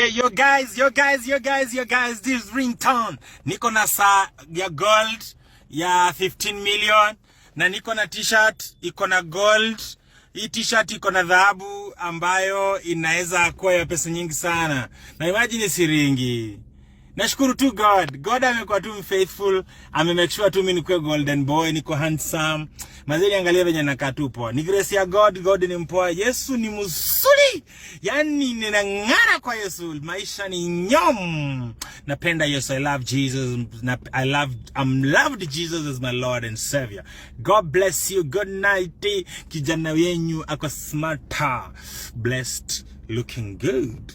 Yo guys, this is Ringtone. Niko na saa ya gold ya 15 million na niko na t-shirt iko na gold. Hii t-shirt iko na dhahabu ambayo inaweza kuwa ya pesa nyingi sana. Na imagine siringi. Nashukuru tu God amekuwa tu faithful, make sure tu mimi nikuwe golden boy, niko handsome. Mazeli angalia venye nakaa tu poa. Ni grace ya God ni mpoa. Yesu ni mzuri. Yani ninang'ara kwa Yesu. Maisha ni nyom. Napenda Yesu. I love Jesus. I'm loved Jesus as my Lord and Savior. God bless you. Good night. Kijana wenyu ako smarter. Blessed, looking good.